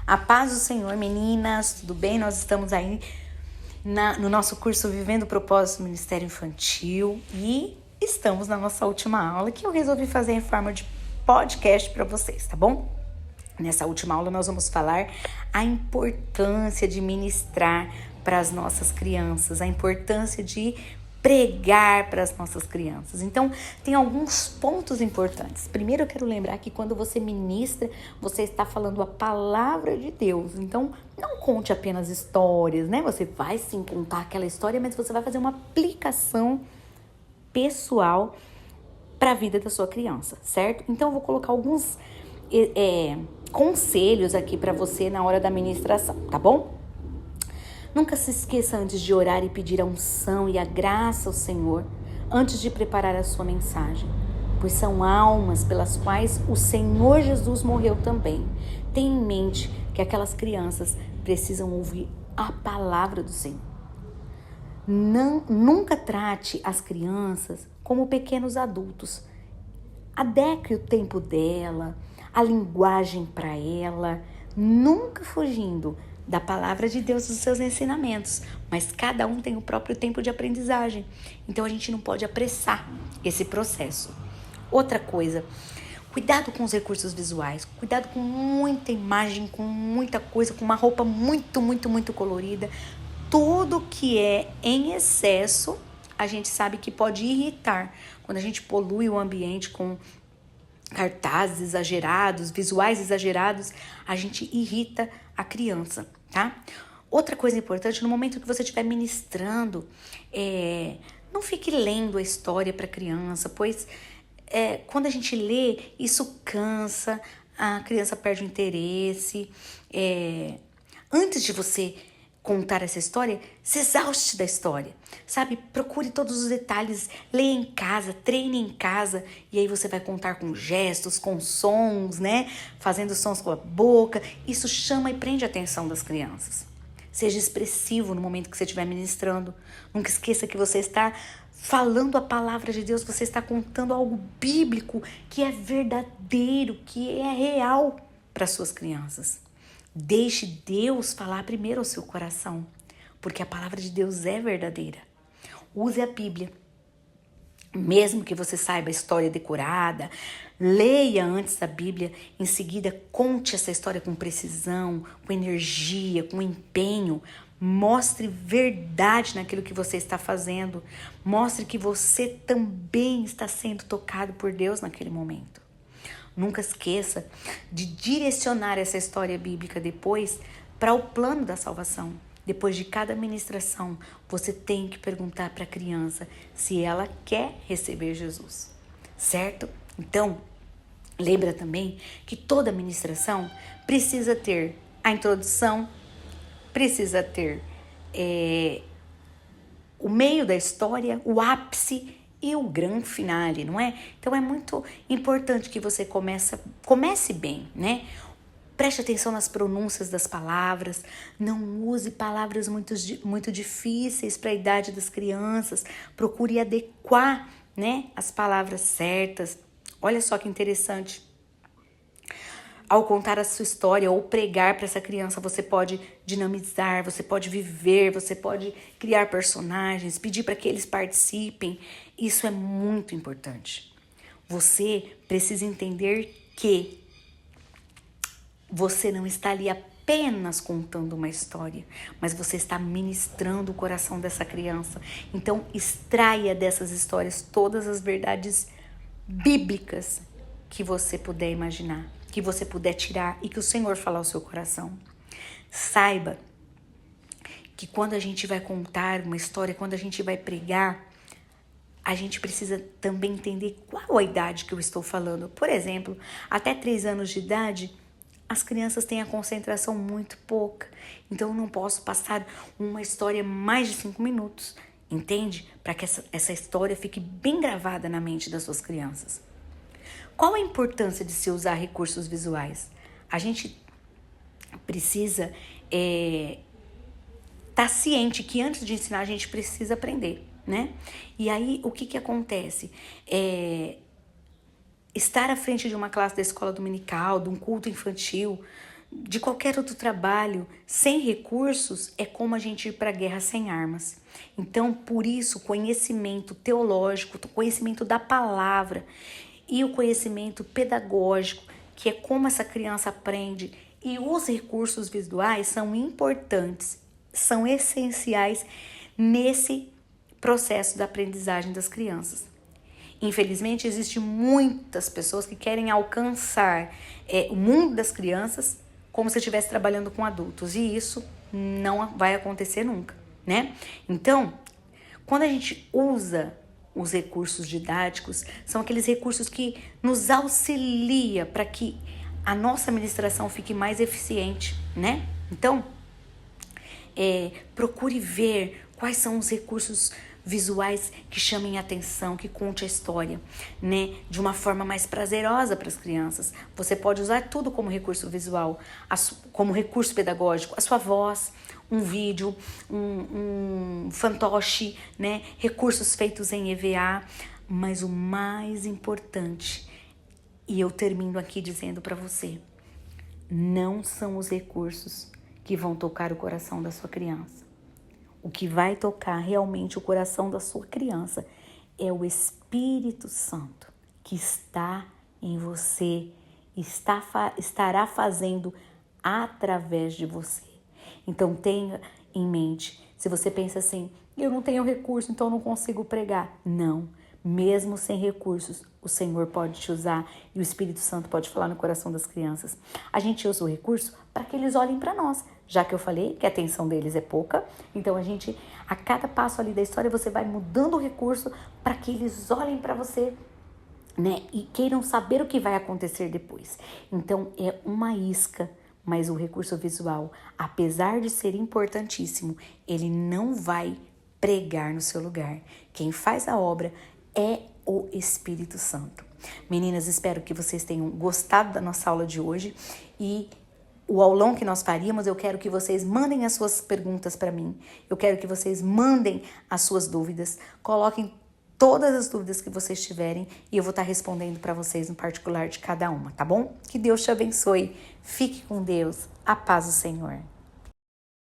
A paz do Senhor, meninas, tudo bem? Nós estamos aí no nosso curso Vivendo o Propósito do Ministério Infantil e estamos na nossa última aula que eu resolvi fazer em forma de podcast para vocês, tá bom? Nessa última aula nós vamos falar a importância de ministrar para as nossas crianças, a importância de pregar para as nossas crianças. Então, tem alguns pontos importantes. Primeiro, eu quero lembrar que quando você ministra, você está falando a palavra de Deus. Então, não conte apenas histórias, né? Você vai sim contar aquela história, mas você vai fazer uma aplicação pessoal para a vida da sua criança, certo? Então, eu vou colocar alguns conselhos aqui para você na hora da ministração, tá bom? Nunca se esqueça antes de orar e pedir a unção e a graça ao Senhor, antes de preparar a sua mensagem, pois são almas pelas quais o Senhor Jesus morreu também. Tenha em mente que aquelas crianças precisam ouvir a palavra do Senhor. Nunca trate as crianças como pequenos adultos. Adeque o tempo dela, a linguagem para ela, nunca fugindo da palavra de Deus, dos seus ensinamentos, mas cada um tem o próprio tempo de aprendizagem, então a gente não pode apressar esse processo. Outra coisa, cuidado com os recursos visuais, cuidado com muita imagem, com muita coisa, com uma roupa muito colorida. Tudo que é em excesso, a gente sabe que pode irritar. Quando a gente polui o ambiente com cartazes exagerados, visuais exagerados, a gente irrita a criança, tá? Outra coisa importante, no momento que você estiver ministrando, não fique lendo a história para a criança, pois quando a gente lê, isso cansa, a criança perde o interesse. Antes de você contar essa história, se exauste da história, sabe? Procure todos os detalhes, leia em casa, treine em casa, e aí você vai contar com gestos, com sons, né? Fazendo sons com a boca. Isso chama e prende a atenção das crianças. Seja expressivo no momento que você estiver ministrando. Nunca esqueça que você está falando a palavra de Deus, você está contando algo bíblico que é verdadeiro, que é real para suas crianças. Deixe Deus falar primeiro ao seu coração, porque a palavra de Deus é verdadeira. Use a Bíblia. Mesmo que você saiba a história decorada, leia antes a Bíblia, em seguida conte essa história com precisão, com energia, com empenho. Mostre verdade naquilo que você está fazendo. Mostre que você também está sendo tocado por Deus naquele momento. Nunca esqueça de direcionar essa história bíblica depois para o plano da salvação. Depois de cada ministração, você tem que perguntar para a criança se ela quer receber Jesus, certo? Então, lembra também que toda ministração precisa ter a introdução, precisa ter o meio da história, o ápice e o grande finale, não é? Então é muito importante que você comece bem, né? Preste atenção nas pronúncias das palavras, não use palavras muito difíceis para a idade das crianças, procure adequar, né, as palavras certas. Olha só que interessante. Ao contar a sua história ou pregar para essa criança, você pode dinamizar, você pode viver, você pode criar personagens, pedir para que eles participem. Isso é muito importante. Você precisa entender que você não está ali apenas contando uma história, mas você está ministrando o coração dessa criança. Então, extraia dessas histórias todas as verdades bíblicas que você puder imaginar, que você puder tirar e que o Senhor falar ao seu coração. Saiba que quando a gente vai contar uma história, quando a gente vai pregar, a gente precisa também entender qual a idade que eu estou falando. Por exemplo, até 3 anos de idade, as crianças têm a concentração muito pouca. Então, eu não posso passar uma história mais de 5 minutos, entende? Para que essa história fique bem gravada na mente das suas crianças. Qual a importância de se usar recursos visuais? A gente precisa estar ciente que antes de ensinar a gente precisa aprender, né? E aí o que acontece? Estar à frente de uma classe da escola dominical, de um culto infantil, de qualquer outro trabalho, sem recursos, é como a gente ir para a guerra sem armas. Então, por isso, conhecimento teológico, conhecimento da palavra e o conhecimento pedagógico, que é como essa criança aprende, e os recursos visuais são importantes, são essenciais nesse processo da aprendizagem das crianças. Infelizmente, existem muitas pessoas que querem alcançar o mundo das crianças como se estivesse trabalhando com adultos, e isso não vai acontecer nunca, né? Então, quando a gente usa os recursos didáticos, são aqueles recursos que nos auxilia para que a nossa administração fique mais eficiente, né? Então, procure ver quais são os recursos visuais que chamem a atenção, que conte a história, né? De uma forma mais prazerosa para as crianças. Você pode usar tudo como recurso visual, como recurso pedagógico, a sua voz, um vídeo, um fantoche, né? Recursos feitos em EVA, mas o mais importante, e eu termino aqui dizendo para você, não são os recursos que vão tocar o coração da sua criança. O que vai tocar realmente o coração da sua criança é o Espírito Santo que está em você, estará fazendo através de você. Então tenha em mente, se você pensa assim, eu não tenho recurso, então eu não consigo pregar. Não, mesmo sem recursos, o Senhor pode te usar e o Espírito Santo pode falar no coração das crianças. A gente usa o recurso para que eles olhem para nós. Já que eu falei que a atenção deles é pouca, então a cada passo ali da história, você vai mudando o recurso para que eles olhem para você, né? E queiram saber o que vai acontecer depois. Então, é uma isca, mas o recurso visual, apesar de ser importantíssimo, ele não vai pregar no seu lugar. Quem faz a obra é o Espírito Santo. Meninas, espero que vocês tenham gostado da nossa aula de hoje e o aulão que nós faríamos, eu quero que vocês mandem as suas perguntas para mim. Eu quero que vocês mandem as suas dúvidas. Coloquem todas as dúvidas que vocês tiverem e eu vou estar respondendo para vocês no particular de cada uma, tá bom? Que Deus te abençoe. Fique com Deus. A paz do Senhor.